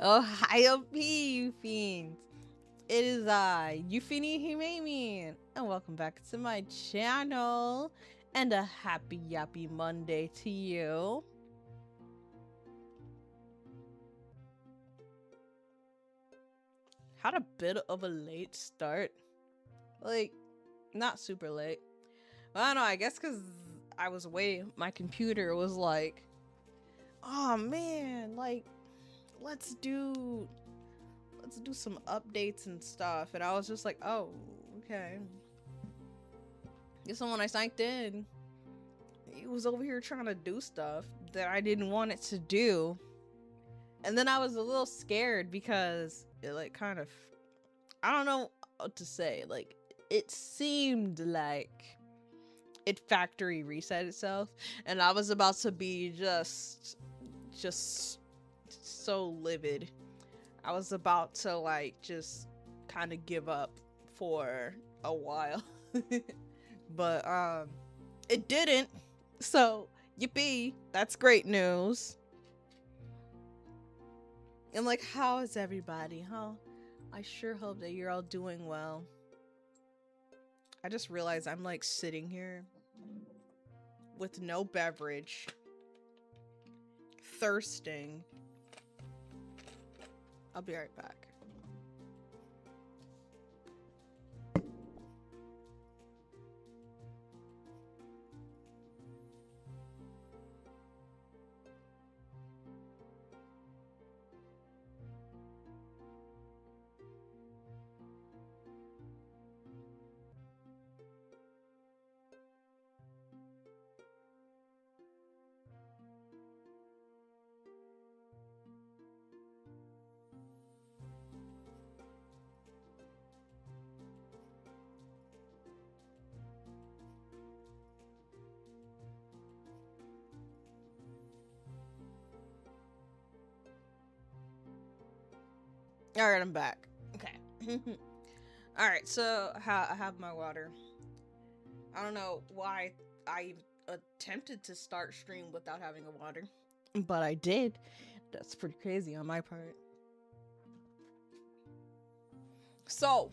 OHAYOU-PI, you fiends! It is I, Euphenia Himemin, and welcome back to my channel, and a happy yappy Monday to you. Had a bit of a late start. Like, not super late. I don't know, I guess because I was away, my computer was like, oh man, like, let's do some updates and stuff, and I was just like, oh, okay. Guess when I signed in, it was over here trying to do stuff that I didn't want it to do, and then I was a little scared because it like kind of, I don't know what to say, like it seemed like it factory reset itself, and I was about to be just so livid. I was about to like just kind of give up for a while. But it didn't. So, yippee, that's great news. And like, how is everybody? How I sure hope that you're all doing well. I just realized I'm like sitting here with no beverage, thirsting. I'll be right back. All right, I'm back. Okay. All right, so I have my water. I don't know why I attempted to start stream without having a water, but I did. That's pretty crazy on my part. So,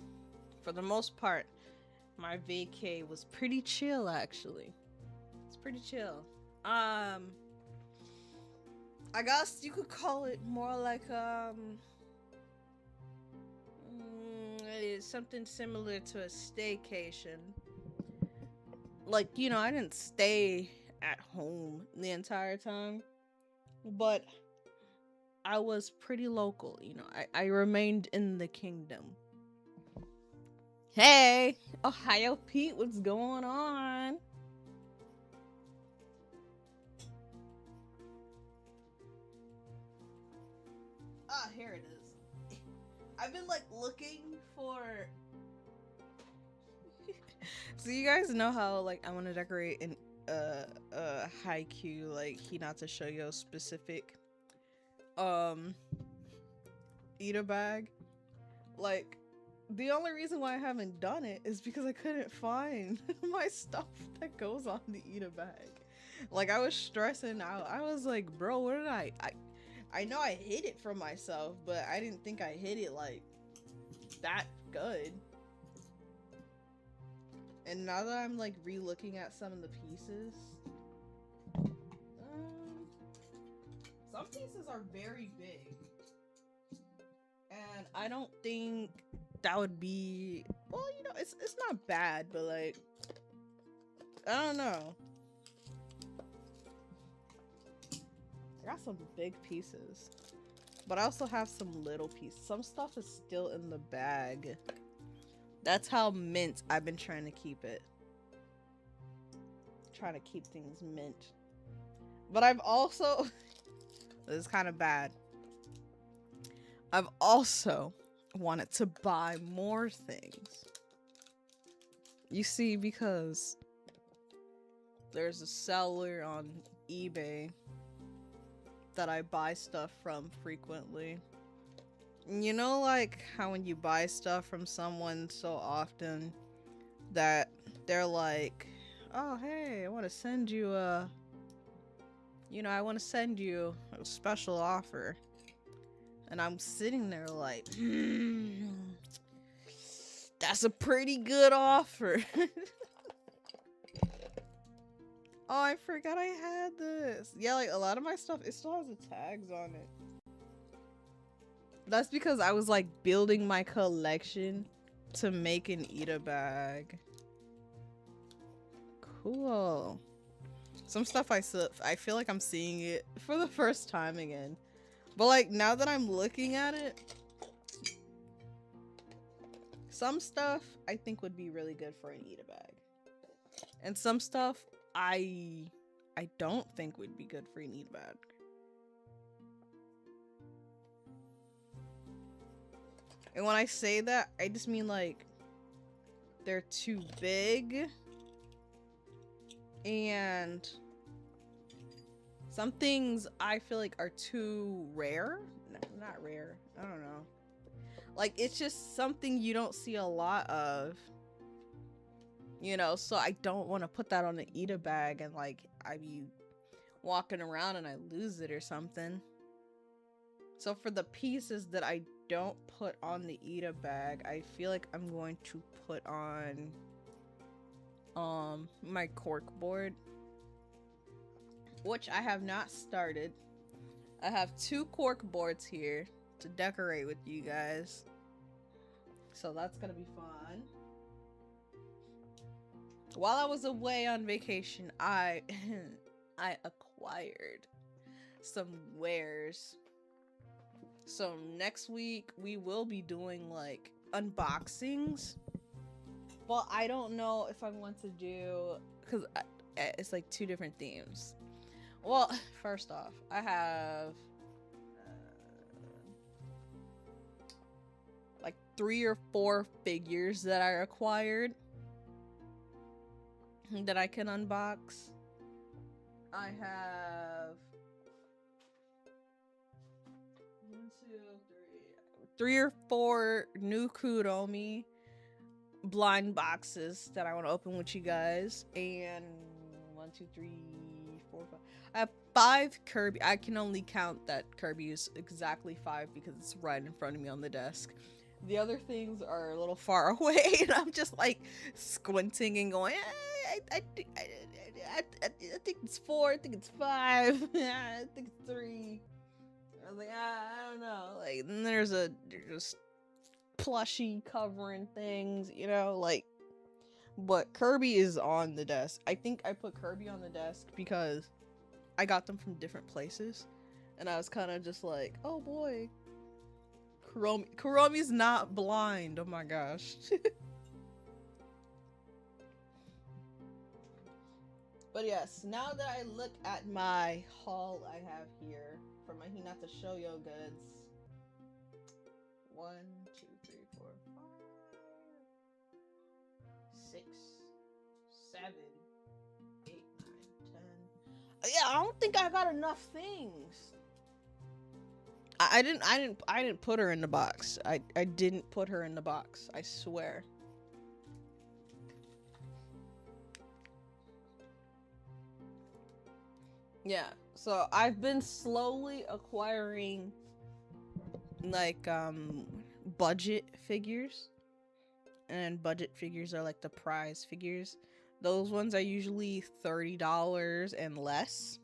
for the most part, my vacay was pretty chill actually. It's pretty chill. I guess you could call it more like it is something similar to a staycation. Like, you know, I didn't stay at home the entire time, but I was pretty local, you know. I remained in the kingdom. Hey, Ohio Pete, what's going on? Ah, here it is. I've been like looking for. So you guys know how like I want to decorate an haiku like Hinata Shoyo specific eater bag. Like the only reason why I haven't done it is because I couldn't find my stuff that goes on the eater bag. Like I was stressing out. I was like, bro, what did I know I hid it from myself, but I didn't think I hid it like that good. And now that I'm like re-looking at some of the pieces, some pieces are very big, and I don't think that would be, well, you know, it's not bad, but like I don't know. I got some big pieces, but I also have some little pieces. Some stuff is still in the bag. That's how mint I've been trying to keep it. Trying to keep things mint. But I've also this is kind of bad. I've also wanted to buy more things. You see, because there's a seller on eBay that I buy stuff from frequently. You know, like how when you buy stuff from someone so often that they're like, oh, hey, I want to send you a, you know, I want to send you a special offer. And I'm sitting there like, that's a pretty good offer. Oh, I forgot I had this. Yeah, like a lot of my stuff, it still has the tags on it. That's because I was like building my collection to make an eat-a bag. Cool. Some stuff I feel like I'm seeing it for the first time again. But like now that I'm looking at it, some stuff I think would be really good for an eat-a bag. And some stuff I don't think would be good for an eat-a bag. And when I say that, I just mean like they're too big and some things I feel like are too rare. No, not rare. I don't know. Like it's just something you don't see a lot of. You know, so I don't want to put that on the eat-a bag and like I be walking around and I lose it or something. So for the pieces that I don't put on the eat-a bag, I feel like I'm going to put on my cork board, which I have not started. I have 2 cork boards here to decorate with you guys. So that's gonna be fun. While I was away on vacation, I acquired some wares. So next week we will be doing like unboxings, but I don't know if I want to do, because it's like 2 different themes. Well, first off, I have like 3 or 4 figures that I acquired that I can unbox. I have 3 or 4 new Kuromi blind boxes that I want to open with you guys, and 1, 2, 3, 4, 5. I have 5 Kirby. I can only count that Kirby is exactly 5 because it's right in front of me on the desk. The other things are a little far away, and I'm just like squinting and going, I think it's 4, I think it's 5, I think it's 3. I was like, I don't know. Like, then there's just plushie covering things, you know, like. But Kirby is on the desk. I think I put Kirby on the desk because I got them from different places, and I was kind of just like, oh boy, Kuromi's not blind. Oh my gosh. But yes, now that I look at my haul I have here for my Hinata Shoujo goods. 1, 2, 3, 4, 5, 6, 7, 8, 9, 10. Yeah, I don't think I got enough things. I didn't put her in the box. I didn't put her in the box. I swear. Yeah, so I've been slowly acquiring like budget figures, and budget figures are like the prize figures. Those ones are usually $30 and less.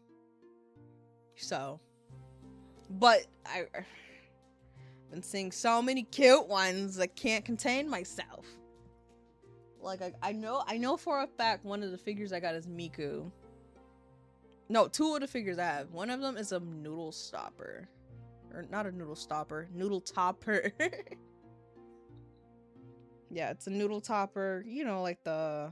So, but I've been seeing so many cute ones I can't contain myself. Like I know for a fact one of the figures I got is Miku. No, 2 of the figures I have. One of them is a noodle stopper. Or not a noodle stopper, noodle topper. Yeah, it's a noodle topper. You know, like the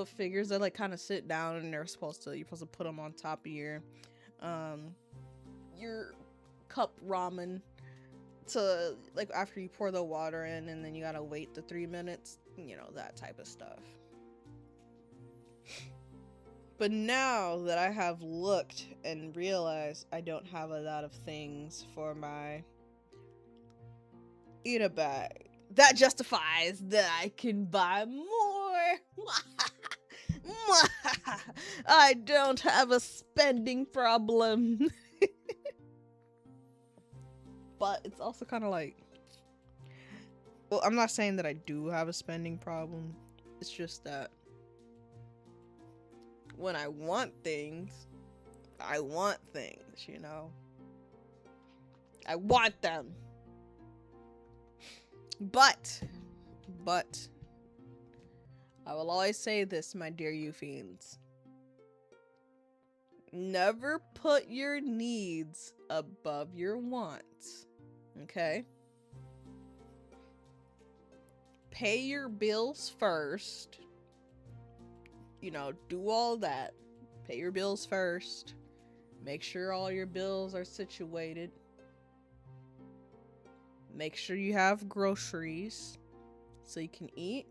figures that like kind of sit down and you're supposed to put them on top of your cup ramen to like after you pour the water in, and then you gotta wait the 3 minutes. You know, that type of stuff. But now that I have looked and realized I don't have a lot of things for my eat-a bag, that justifies that I can buy more. I don't have a spending problem. But it's also kind of like, well, I'm not saying that I do have a spending problem. It's just that when I want things, you know? I want them. But, I will always say this, my dear Euphians. Never put your needs above your wants. Okay? Pay your bills first. You know, do all that. Pay your bills first. Make sure all your bills are situated. Make sure you have groceries so you can eat.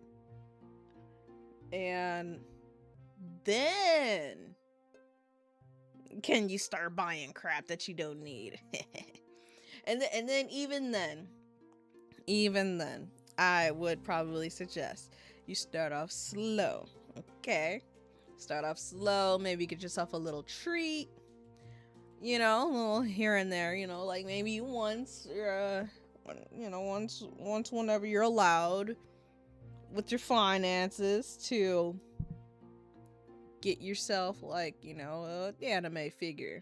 And then can you start buying crap that you don't need. and then even then, I would probably suggest you start off slow. Okay? Start off slow, maybe get yourself a little treat. You know, a little here and there, you know, like maybe once whenever you're allowed with your finances to get yourself, like, you know, an anime figure.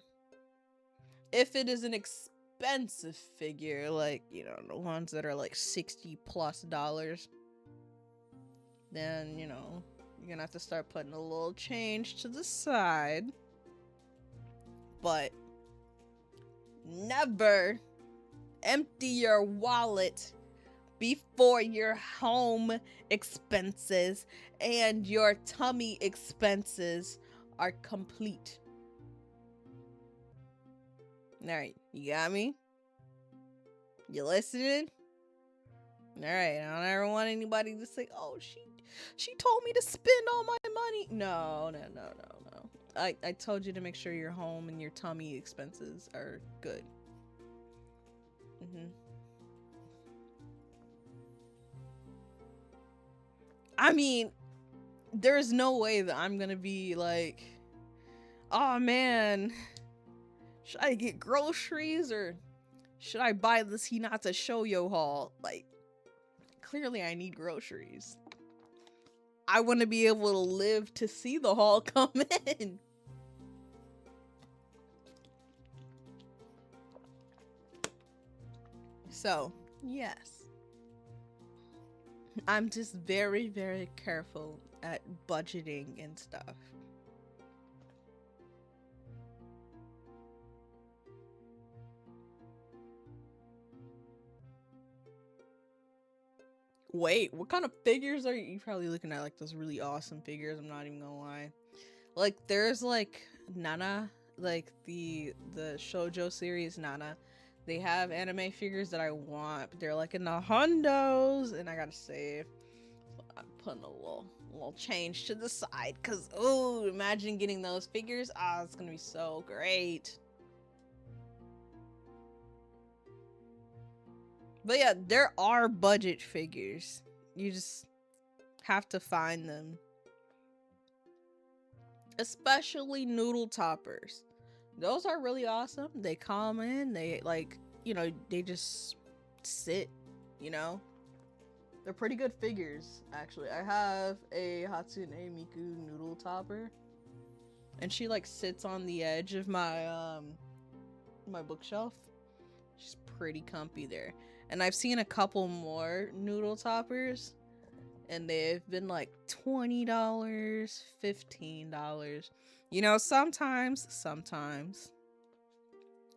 If it is an expensive figure, like, you know, the ones that are like $60+, then, you know, you're gonna have to start putting a little change to the side. But never empty your wallet before your home expenses and your tummy expenses are complete. Alright, you got me? You listening? Alright, I don't ever want anybody to say, oh, she told me to spend all my money. No. I told you to make sure your home and your tummy expenses are good. I mean, there's no way that I'm gonna be like, oh man, should I get groceries or should I buy this Hinata Shoujo haul? Like, clearly I need groceries. I want to be able to live to see the haul come in. So, yes. I'm just very, very careful at budgeting and stuff. Wait, what kind of figures are you probably looking at? Like those really awesome figures, I'm not even gonna lie. Like there's like Nana, like the shoujo series Nana. They have anime figures that I want, but they're like in the hundos, and I gotta save. So I'm putting a little change to the side, cause oh, imagine getting those figures. Ah, it's gonna be so great. But yeah, there are budget figures. You just have to find them. Especially noodle toppers. Those are really awesome. They come in, they like, you know, they just sit, you know. They're pretty good figures, actually. I have a Hatsune Miku noodle topper. And she like sits on the edge of my my bookshelf. She's pretty comfy there. And I've seen a couple more noodle toppers, and they've been like $20, $15. You know, sometimes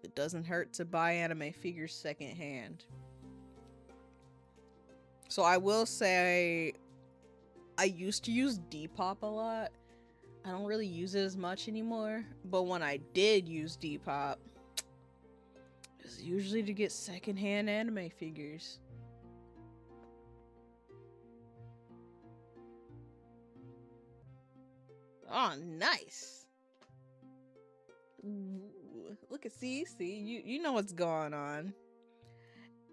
it doesn't hurt to buy anime figures secondhand. So I will say, I used to use Depop a lot. I don't really use it as much anymore. But when I did use Depop, it was usually to get secondhand anime figures. Oh, nice. Ooh, look at see, you know what's going on.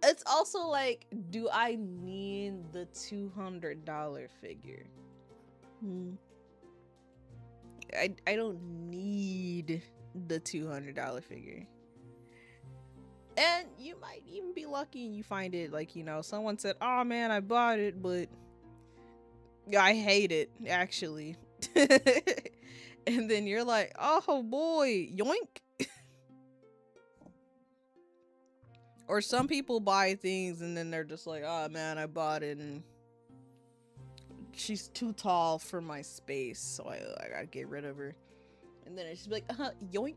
It's also like, do I need the $200 figure? I don't need the $200 figure. And you might even be lucky and you find it, like, you know, someone said, oh man, I bought it, but I hate it, actually. And then you're like, oh boy, yoink. Or some people buy things and then they're just like, oh man, I bought it and she's too tall for my space, so I gotta get rid of her. And then it's just like, yoink.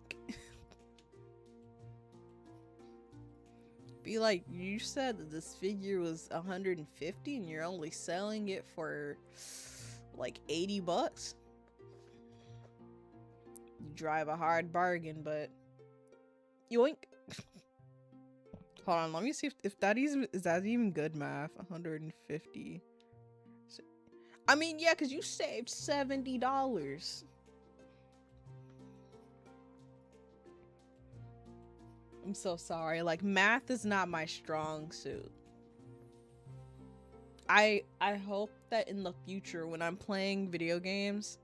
Be like, you said that this figure was 150 and you're only selling it for like 80 bucks. You drive a hard bargain, but yoink. Hold on, let me see if that is that even good math. 150. I mean, yeah, because you saved $70. I'm so sorry. Like, math is not my strong suit. I hope that in the future when I'm playing video games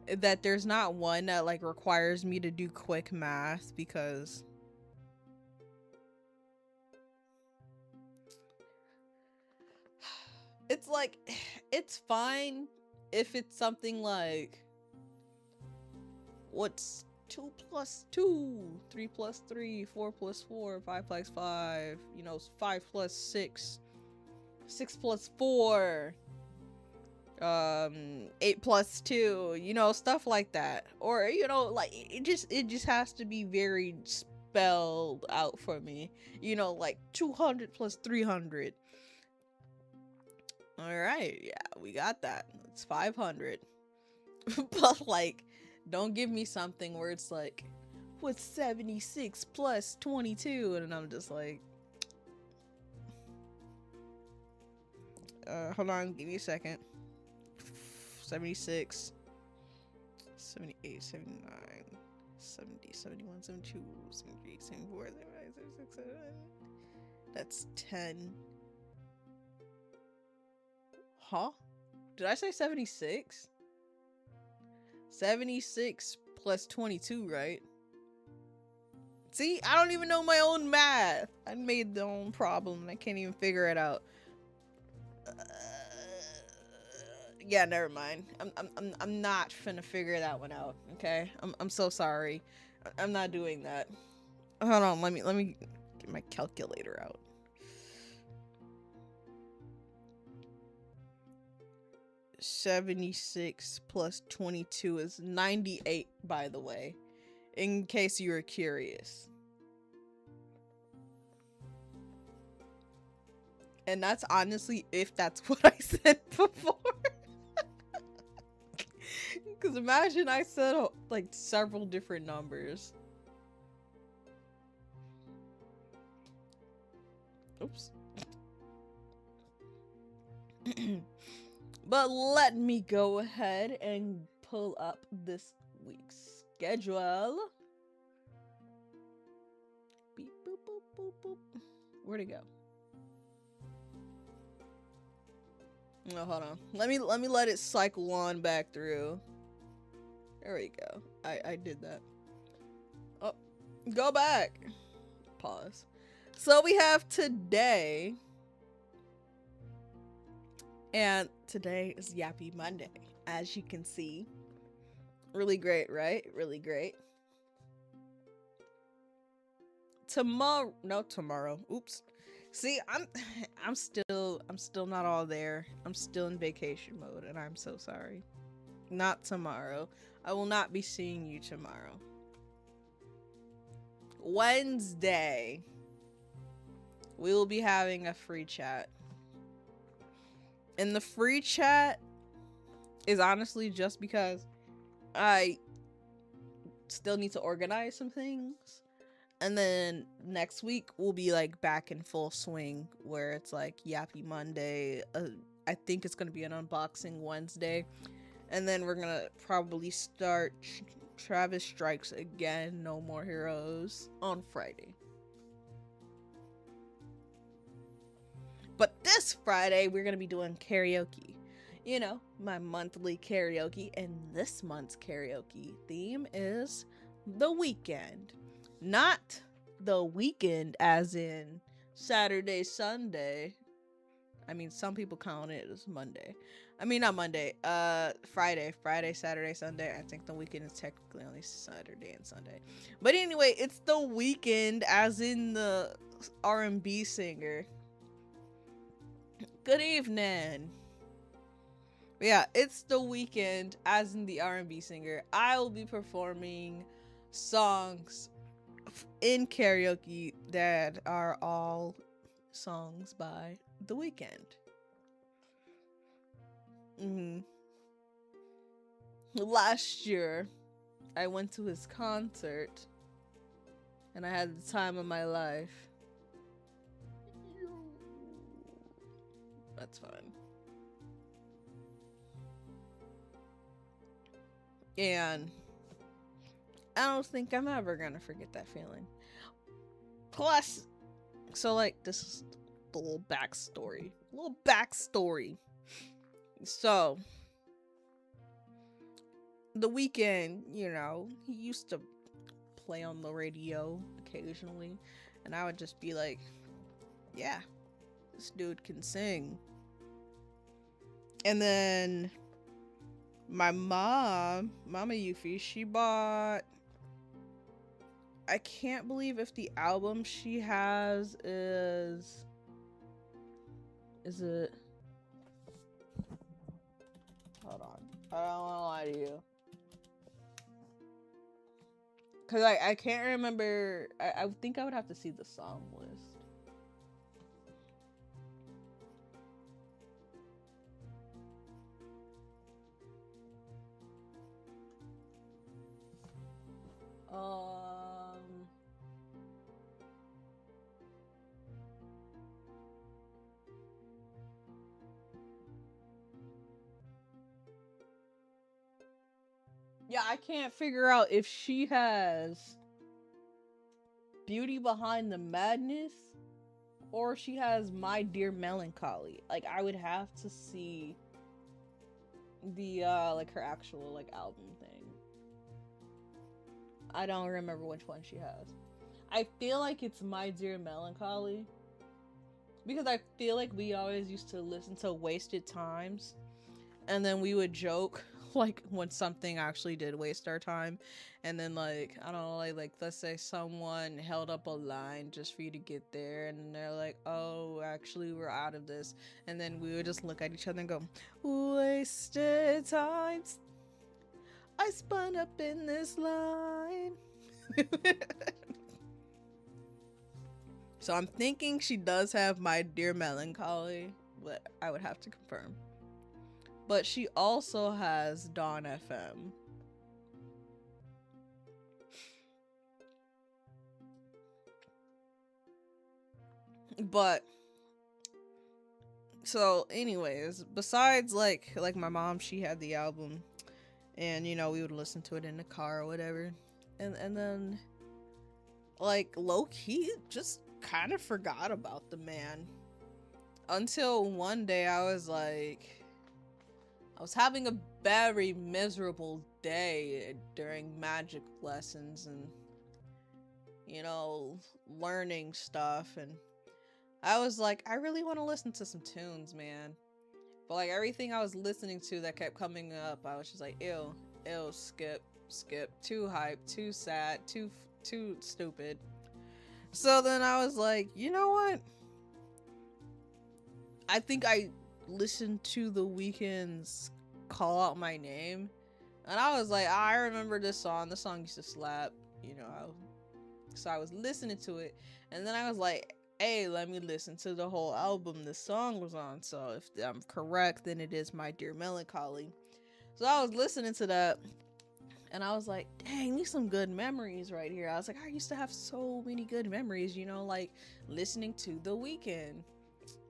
that there's not one that like requires me to do quick math, because it's like, it's fine if it's something like, what's 2 plus 2, 3 plus 3, 4 plus 4, 5 plus 5, you know, 5 plus 6, 6 plus 4, 8 plus 2, you know, stuff like that. Or, you know, like, it just has to be very spelled out for me, you know, like 200 plus 300. All right, yeah, we got that. It's 500. But like, don't give me something where it's like, what's 76 plus 22? And I'm just like, hold on, give me a second. 76, 78, 79, 70, 71, 72, 78, 74, 75, 76, 77. That's 10. Huh? Did I say 76? 76 plus 22, right? See, I don't even know my own math. I made the own problem and I can't even figure it out. Yeah, never mind. I'm not finna figure that one out. Okay, I'm so sorry. I'm not doing that. Hold on, let me get my calculator out. $76 plus 22 is 98, by the way, in case you were curious. And that's honestly if that's what I said before. Because imagine I said like several different numbers. Oops. But let me go ahead and pull up this week's schedule. Beep, boop, boop, boop, boop. Where'd it go? Oh, hold on. Let me let it cycle on back through. There we go. I did that. Oh, go back. Pause. So we have today. And today is Yappy Monday, as you can see. Really great, right? Really great. Tomorrow. Oops. See, I'm still not all there. I'm still in vacation mode, and I'm so sorry. Not tomorrow. I will not be seeing you tomorrow. Wednesday, we will be having a free chat. And the free chat is honestly just because I still need to organize some things. And then next week we'll be like back in full swing where it's like Yappy Monday. I think it's going to be an unboxing Wednesday. And then we're going to probably start Travis Strikes Again, No More Heroes on Friday. But this Friday, we're going to be doing karaoke. You know, my monthly karaoke. And this month's karaoke theme is The Weeknd. Not the weekend, as in Saturday, Sunday. I mean, some people count it as Monday. I mean, not Monday. Friday, Saturday, Sunday. I think the weekend is technically only Saturday and Sunday. But anyway, it's the weekend, as in the R&B singer. Good evening. Yeah, it's the weekend, as in the R&B singer. I will be performing songs in karaoke that are all songs by The Weeknd. Last year, I went to his concert, and I had the time of my life. That's fine. And I don't think I'm ever gonna forget that feeling. Plus, so like, this is the little backstory. So, The Weeknd, you know, he used to play on the radio occasionally, and I would just be like, yeah, this dude can sing. And then my mama Yuffie, she bought, I can't believe if the album she has is it, hold on, I don't want to lie to you, because I can't remember. I think I would have to see the song list. Yeah, I can't figure out if she has Beauty Behind the Madness or she has My Dear Melancholy. Like, I would have to see the like her actual like album thing. I don't remember which one she has. I feel like it's My Dear Melancholy, because I feel like we always used to listen to Wasted Times, and then we would joke like when something actually did waste our time, and then like, I don't know, like let's say someone held up a line just for you to get there, and they're like, oh, actually we're out of this, and then we would just look at each other and go, wasted times, I spun up in this line. So I'm thinking she does have My Dear Melancholy, but I would have to confirm. But she also has Dawn FM. But so anyways, besides like my mom, she had the album, and you know, we would listen to it in the car or whatever. And then like low key just kind of forgot about the man until one day I was having a very miserable day during magic lessons and, you know, learning stuff, and I was like, I really want to listen to some tunes, man. But like everything I was listening to that kept coming up, I was just like, ew, skip, too hype, too sad, too stupid. So then I was like, you know what? I think I listened to The Weeknd's Call Out My Name, and I was like, I remember this song. This song used to slap, you know. So I was listening to it, and then I was like, hey, let me listen to the whole album this song was on. So if I'm correct, then it is My Dear Melancholy. So I was listening to that, and I was like, dang, these some good memories right here. I was like, I used to have so many good memories, you know, like listening to The Weeknd.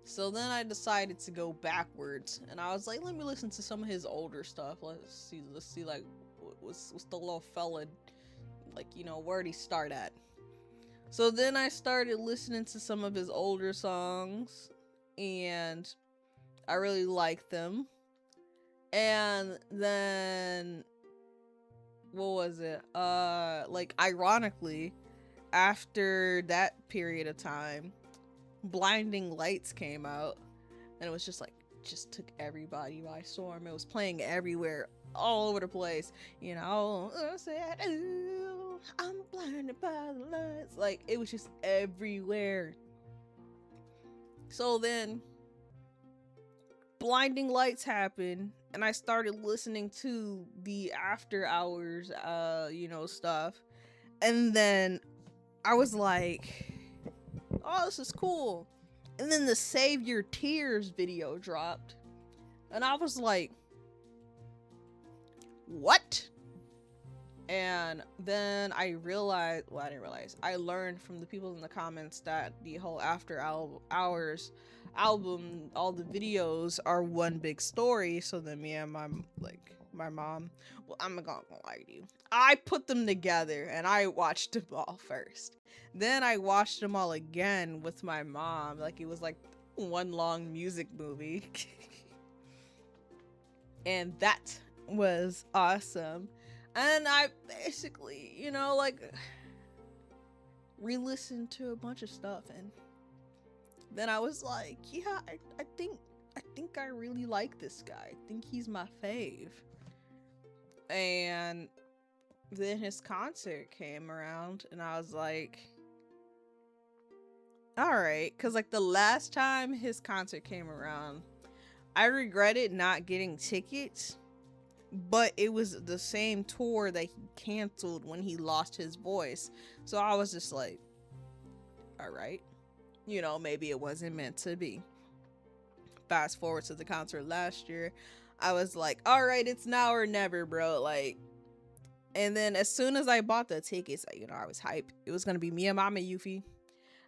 So then I decided to go backwards, and I was like, let me listen to some of his older stuff. Let's see like what's the little fella, like, you know, where'd he start at? So then I started listening to some of his older songs, and I really liked them. And then what was it? Like ironically, after that period of time, Blinding Lights came out, and it was just like, just took everybody by storm. It was playing everywhere, all over the place. You know, I said, ooh, I'm blinded by the lights. Like, it was just everywhere. So then Blinding Lights happened, and I started listening to the after hours, stuff. And then I was like, oh, this is cool. And then the Save Your Tears video dropped. And I was like, what? And then I realized, well, I didn't realize, I learned from the people in the comments that the whole After Hours album, all the videos are one big story. So then me and my mom, well, I'm not gonna lie to you, I put them together and I watched them all first. Then I watched them all again with my mom, like it was like one long music movie. And that was awesome. And I basically, re-listened to a bunch of stuff, and then I was like, yeah, I think I really like this guy. I think he's my fave. And then his concert came around, and I was like, alright, because like the last time his concert came around, I regretted not getting tickets, but it was the same tour that he canceled when he lost his voice. So I was just like, alright, maybe it wasn't meant to be. Fast forward to the concert last year, I was like, alright, it's now or never, bro. Like, and then as soon as I bought the tickets, I was hyped. It was gonna be me and Mama Yuffie.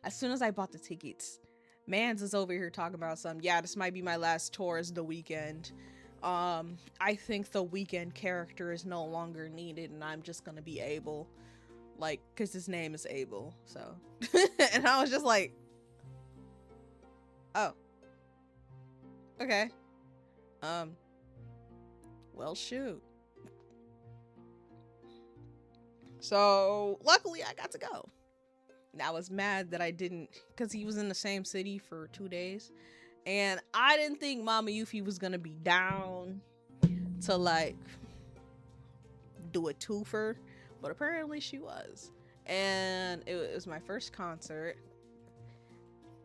As soon as I bought the tickets, Mans is over here talking about something. Yeah, this might be my last tour as The Weeknd. I think The Weeknd character is no longer needed, and I'm just gonna be Abel, like, cause his name is Abel. So, and I was just like, oh, okay, well, shoot. So luckily I got to go. And I was mad that I didn't, cause he was in the same city for 2 days. And I didn't think Mama Yuffie was gonna be down to like do a twofer, but apparently she was. And it was my first concert.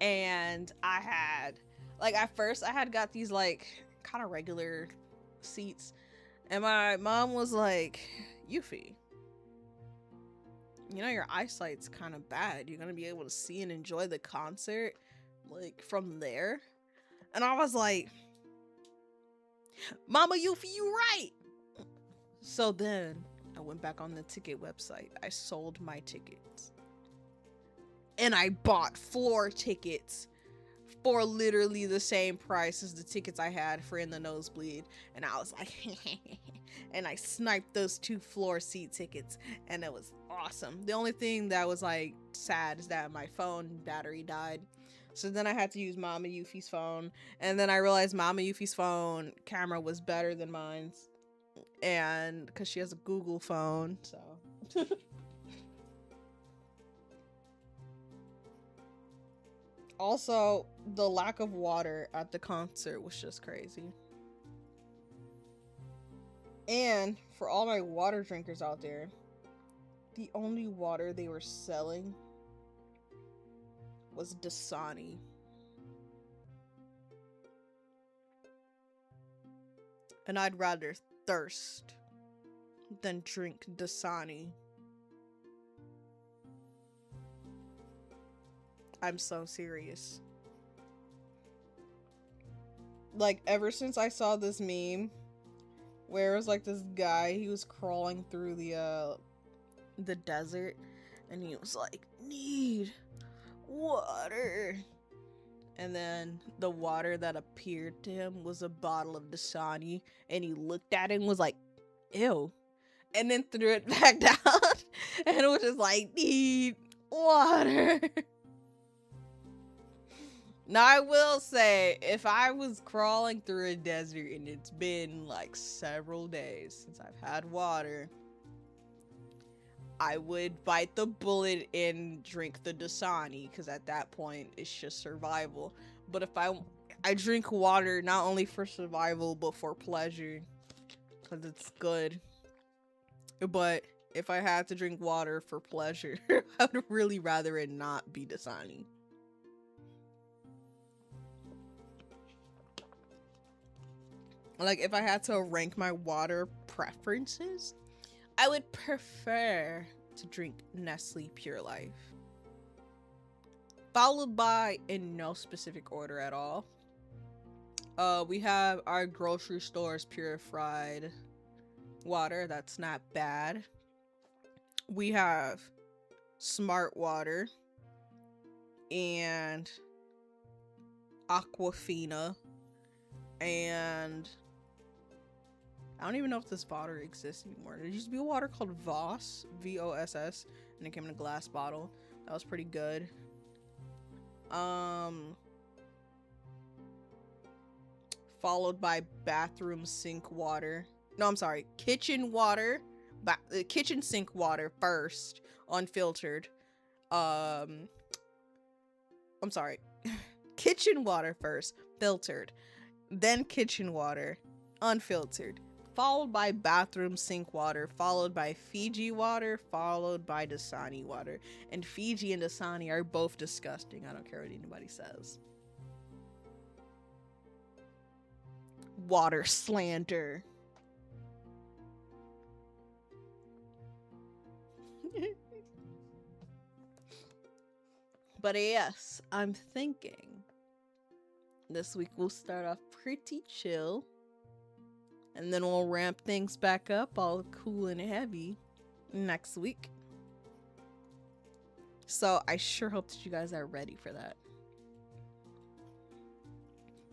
And I had, like, at first I had got these like kind of regular seats. And my mom was like, Yuffie, your eyesight's kind of bad. You're gonna be able to see and enjoy the concert like from there. And I was like, Mama Yuffie, you right. So then I went back on the ticket website. I sold my tickets. And I bought floor tickets for literally the same price as the tickets I had for in the nosebleed. And I was like, and I sniped those 2 floor seat tickets. And it was awesome. The only thing that was like sad is that my phone battery died. So then I had to use Mama Yuffie's phone. And then I realized Mama Yuffie's phone camera was better than mine's. And because she has a Google phone. So. Also, the lack of water at the concert was just crazy. And for all my water drinkers out there, the only water they were selling was Dasani. And I'd rather thirst than drink Dasani. I'm so serious. Like, ever since I saw this meme where it was like this guy, he was crawling through the desert, and he was like, need water. And then the water that appeared to him was a bottle of Dasani, and he looked at it and was like, ew. And then threw it back down, and it was just like, need water. Now, I will say, if I was crawling through a desert and it's been like several days since I've had water, I would bite the bullet and drink the Dasani, because at that point it's just survival. But if I drink water not only for survival but for pleasure, because it's good. But if I had to drink water for pleasure, I would really rather it not be Dasani. Like, if I had to rank my water preferences, I would prefer to drink Nestle Pure Life. Followed by, in no specific order at all, we have our grocery store's purified water. That's not bad. We have Smart Water and Aquafina, and I don't even know if this water exists anymore. There used to be a water called Voss, Voss, and it came in a glass bottle. That was pretty good. Followed by bathroom sink water. No, I'm sorry, kitchen water. Kitchen sink water first, unfiltered. I'm sorry. Kitchen water first, filtered. Then kitchen water, unfiltered. Followed by bathroom sink water, followed by Fiji water, followed by Dasani water. And Fiji and Dasani are both disgusting. I don't care what anybody says. Water slander. But yes, I'm thinking this week we'll start off pretty chill, and then we'll ramp things back up all cool and heavy next week. So I sure hope that you guys are ready for that.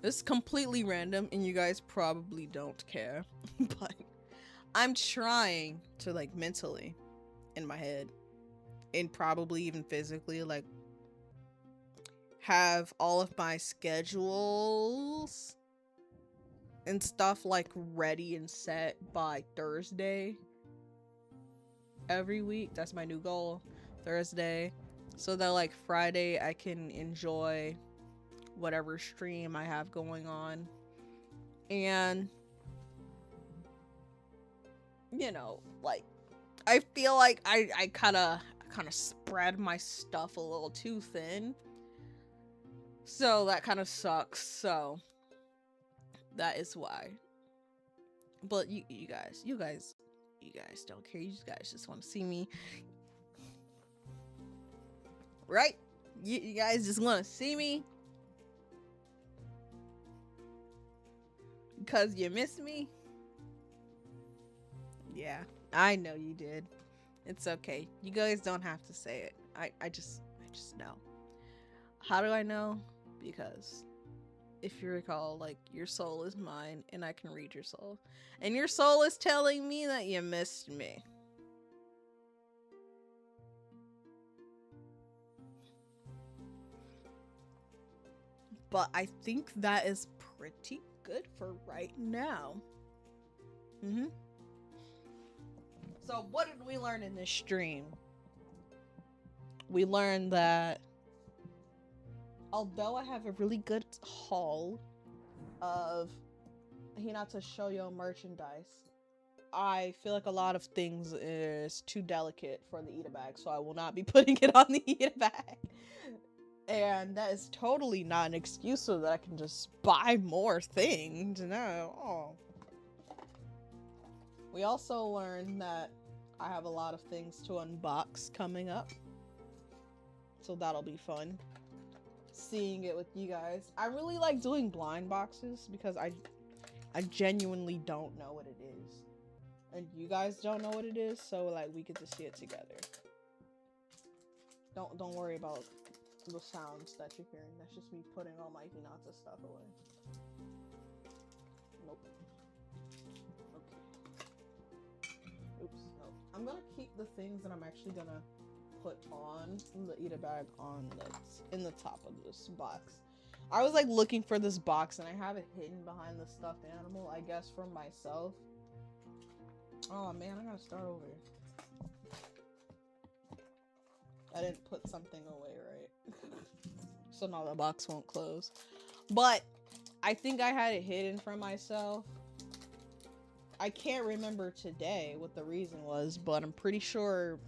This is completely random and you guys probably don't care, but I'm trying to, like, mentally, in my head, and probably even physically, like, have all of my schedules and stuff, like, ready and set by Thursday every week. That's my new goal, Thursday, so that, like, Friday I can enjoy whatever stream I have going on, and, you know, like, I feel like I kind of spread my stuff a little too thin. So that kind of sucks. So that is why. But you guys don't care. You guys just want to see me, right? You guys just want to see me because you miss me. Yeah, I know you did. It's okay. You guys don't have to say it. I just know. How do I know? Because if you recall, like, your soul is mine and I can read your soul. And your soul is telling me that you missed me. But I think that is pretty good for right now. So what did we learn in this stream? We learned that although I have a really good haul of Hinata Shoujo merchandise, I feel like a lot of things is too delicate for the Eat-A Bag, so I will not be putting it on the Eat-A Bag. And that is totally not an excuse so that I can just buy more things. No. We also learned that I have a lot of things to unbox coming up, so that'll be fun. Seeing it with you guys. I really like doing blind boxes because I genuinely don't know what it is. And you guys don't know what it is, so, like, we get to see it together. Don't worry about the sounds that you're hearing. That's just me putting all my Hinata stuff away. Nope. Okay. Oops. No. I'm gonna keep the things that I'm actually gonna put on the Eat-A Bag on in the top of this box. I was, like, looking for this box and I have it hidden behind the stuffed animal, I guess, from myself. Oh man, I gotta start over. I didn't put something away right. So now the box won't close. But I think I had it hidden from myself. I can't remember today what the reason was, but I'm pretty sure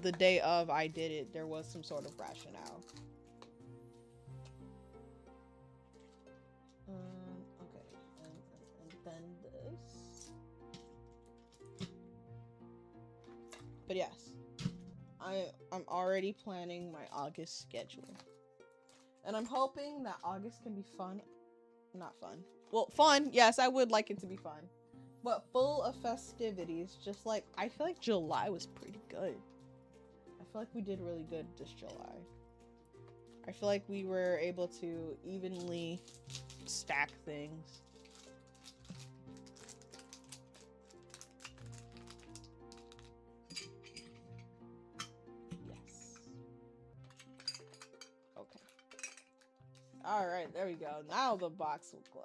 the day of I did it, there was some sort of rationale. Okay, and then this. But yes, I'm already planning my August schedule. And I'm hoping that August can be fun. Not fun. Well, fun. Yes, I would like it to be fun. But full of festivities. Just like, I feel like July was pretty good. I feel like we did really good this July. I feel like we were able to evenly stack things. Yes. Okay. All right, there we go. Now the box will close.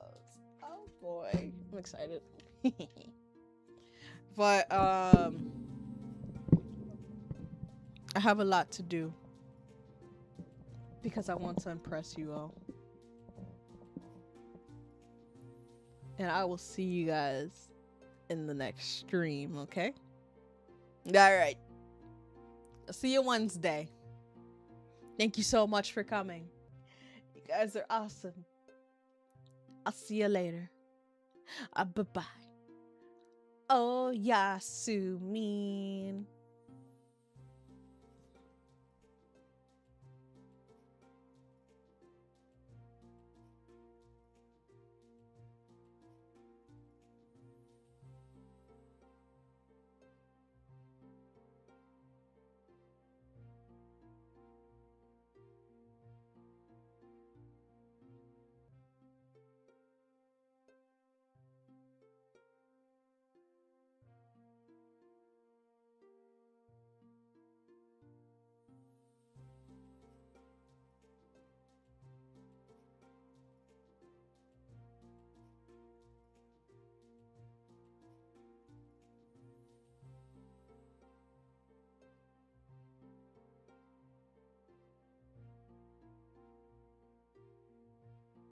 Oh boy, I'm excited. But I have a lot to do because I want to impress you all. And I will see you guys in the next stream, okay? All right. I'll see you Wednesday. Thank you so much for coming. You guys are awesome. I'll see you later. Bye-bye. Oh, yeah, Sue mean.